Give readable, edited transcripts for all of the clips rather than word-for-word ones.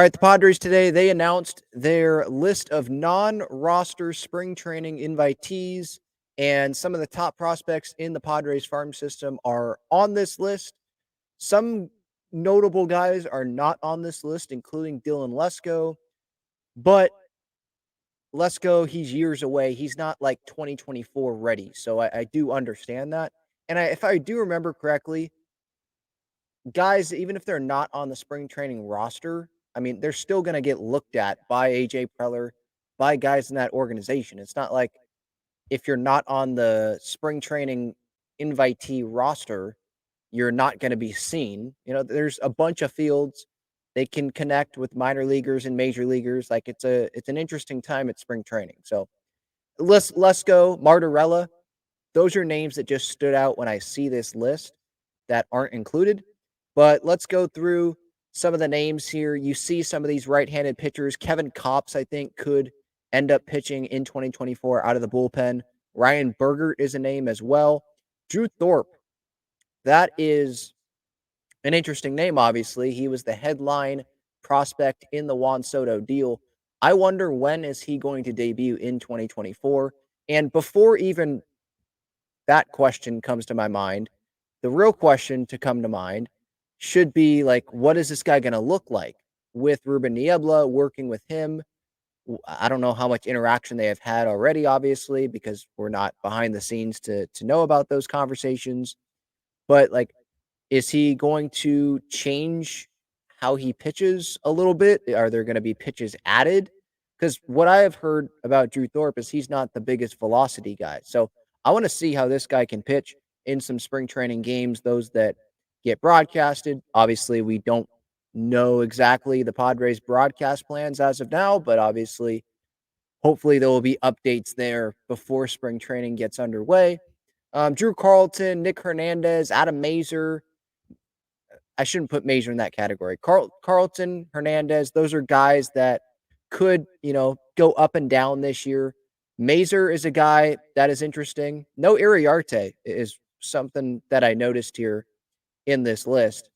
All right, the Padres today, they announced their list of non-roster spring training invitees, and some of the top prospects in the Padres farm system are on this list. Some notable guys are not on this list, including Dylan Lesko, but Lesko, he's years away. He's not like 2024 ready, so I do understand that. And if I do remember correctly, guys, even if they're not on the spring training roster, I mean, they're still going to get looked at by AJ Preller, by guys in that organization. It's not like if you're not on the spring training invitee roster, you're not going to be seen. There's a bunch of fields they can connect with minor leaguers and major leaguers. Like it's an interesting time at spring training. So let's go Martorella. Those are names that just stood out when I see this list that aren't included. But let's go through some of the names here. You see some of these right-handed pitchers. Kevin Kopps, I think, could end up pitching in 2024 out of the bullpen. Ryan Bergert is a name as well. Drew Thorpe, that is an interesting name, obviously. He was the headline prospect in the Juan Soto deal. I wonder, when is he going to debut in 2024? And before even that question comes to my mind, the real question to come to mind should be, like, what is this guy going to look like with Ruben Niebla, working with him? I don't know how much interaction they have had already, obviously, because we're not behind the scenes to know about those conversations. But, like, is he going to change how he pitches a little bit? Are there going to be pitches added? Because what I have heard about Drew Thorpe is he's not the biggest velocity guy. So I want to see how this guy can pitch in some spring training games, those that get broadcasted. Obviously, we don't know exactly the Padres broadcast plans as of now, but obviously, hopefully there will be updates there before spring training gets underway. Drew Carlton, Nick Hernandez, Adam Mazur. I shouldn't put Mazur in that category. Carlton, Hernandez, those are guys that could, go up and down this year. Mazur is a guy that is interesting. No Iriarte is something that I noticed here in this list.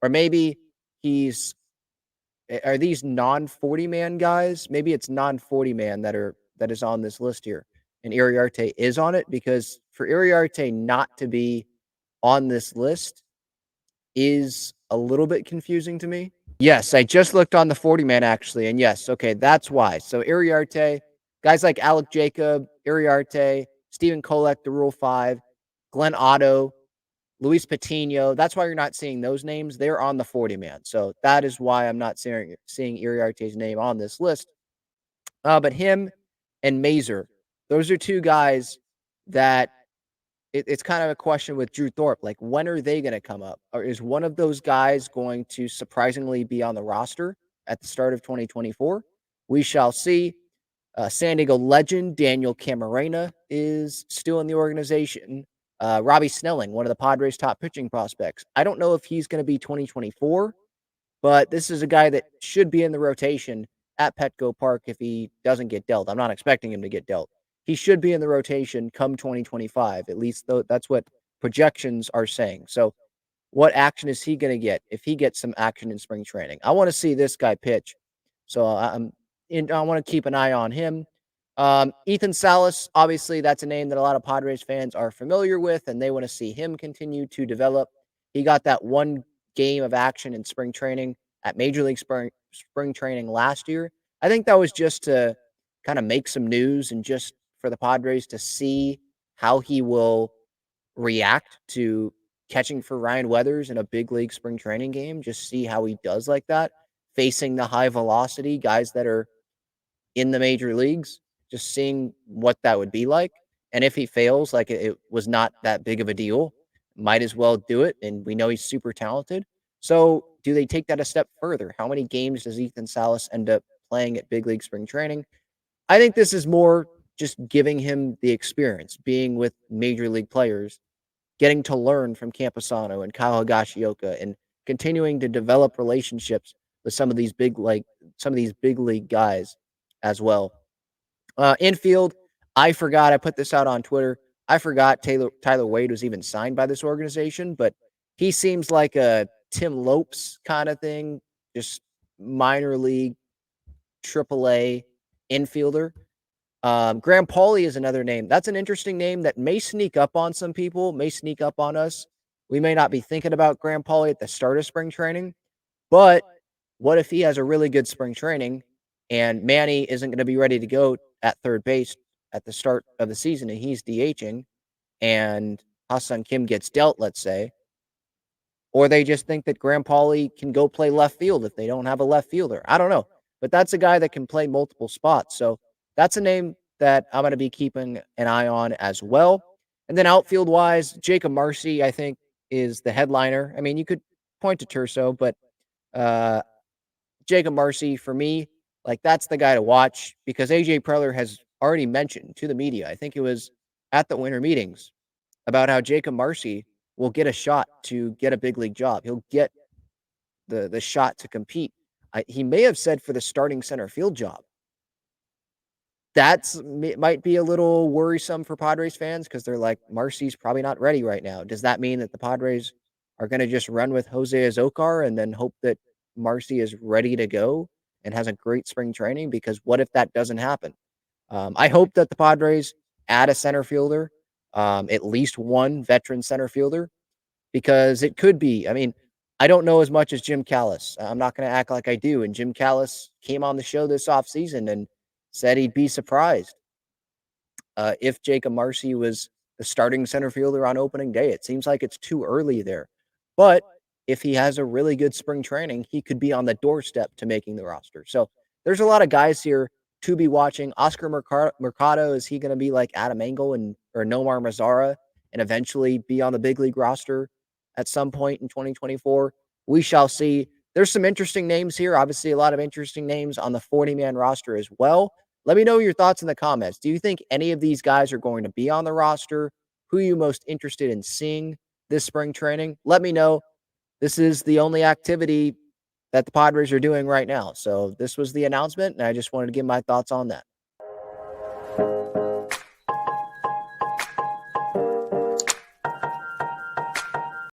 Or maybe are these non-40 man guys? Maybe it's non-40 man that is on this list here. And Iriarte is on it, because for Iriarte not to be on this list is a little bit confusing to me. Yes, I just looked on the 40 man actually, and yes, okay, that's why. So Iriarte, guys like Alec Jacob, Iriarte, Stephen Kolek, the Rule 5, Glenn Otto, Luis Patino. That's why you're not seeing those names. They're on the 40 man. So that is why I'm not seeing Iriarte's name on this list. But him and Mazur, those are two guys that it's kind of a question with Drew Thorpe. Like, when are they going to come up? Or is one of those guys going to surprisingly be on the roster at the start of 2024? We shall see. San Diego legend Daniel Camarena is still in the organization. Robby Snelling, one of the Padres' top pitching prospects. I don't know if he's going to be 2024, but this is a guy that should be in the rotation at Petco Park if he doesn't get dealt. I'm not expecting him to get dealt. He should be in the rotation come 2025. At least that's what projections are saying. So what action is he going to get if he gets some action in spring training? I want to see this guy pitch. So I want to keep an eye on him. Ethan Salas, obviously, that's a name that a lot of Padres fans are familiar with, and they want to see him continue to develop. He got that one game of action in spring training at Major League spring training last year. I think that was just to kind of make some news and just for the Padres to see how he will react to catching for Ryan Weathers in a big league spring training game. Just see how he does like that, facing the high velocity guys that are in the major leagues, just seeing what that would be like. And if he fails, like, it was not that big of a deal, might as well do it. And we know he's super talented. So do they take that a step further? How many games does Ethan Salas end up playing at big league spring training? I think this is more just giving him the experience, being with major league players, getting to learn from Camposano and Kyle Higashioka, and continuing to develop relationships with some of these big league guys as well. Infield, I forgot. I put this out on Twitter. I forgot Tyler Wade was even signed by this organization, but he seems like a Tim Lopes kind of thing. Just minor league, AAA infielder. Graham Pauley is another name. That's an interesting name that may sneak up on some people, may sneak up on us. We may not be thinking about Graham Pauley at the start of spring training, but what if he has a really good spring training and Manny isn't going to be ready to go at third base at the start of the season and he's DHing and Ha-Seong Kim gets dealt, let's say, or they just think that Graham Pauley can go play left field if they don't have a left fielder. I don't know. But that's a guy that can play multiple spots. So that's a name that I'm going to be keeping an eye on as well. And then outfield wise, Jacob Marsee, I think, is the headliner. I mean, you could point to Terso, but uh, Jacob Marsee, for me, like that's the guy to watch because AJ Preller has already mentioned to the media, I think it was at the winter meetings, about how Jacob Marsee will get a shot to get a big league job. He'll get the shot to compete. He may have said for the starting center field job. That's might be a little worrisome for Padres fans because they're like, Marcy's probably not ready right now. Does that mean that the Padres are going to just run with Jose Azocar and then hope that Marsee is ready to go and has a great spring training? Because what if that doesn't happen? I hope that the Padres add a center fielder, at least one veteran center fielder, because it could be. I mean, I don't know as much as Jim Callis. I'm not going to act like I do. And Jim Callis came on the show this offseason and said he'd be surprised if Jacob Marsee was the starting center fielder on opening day. It seems like it's too early there. But if he has a really good spring training, he could be on the doorstep to making the roster. So there's a lot of guys here to be watching. Oscar Mercado, is he going to be like Adam Engel and or Nomar Mazara and eventually be on the big league roster at some point in 2024? We shall see. There's some interesting names here. Obviously, a lot of interesting names on the 40-man roster as well. Let me know your thoughts in the comments. Do you think any of these guys are going to be on the roster? Who are you most interested in seeing this spring training? Let me know. This is the only activity that the Padres are doing right now. So this was the announcement, and I just wanted to give my thoughts on that.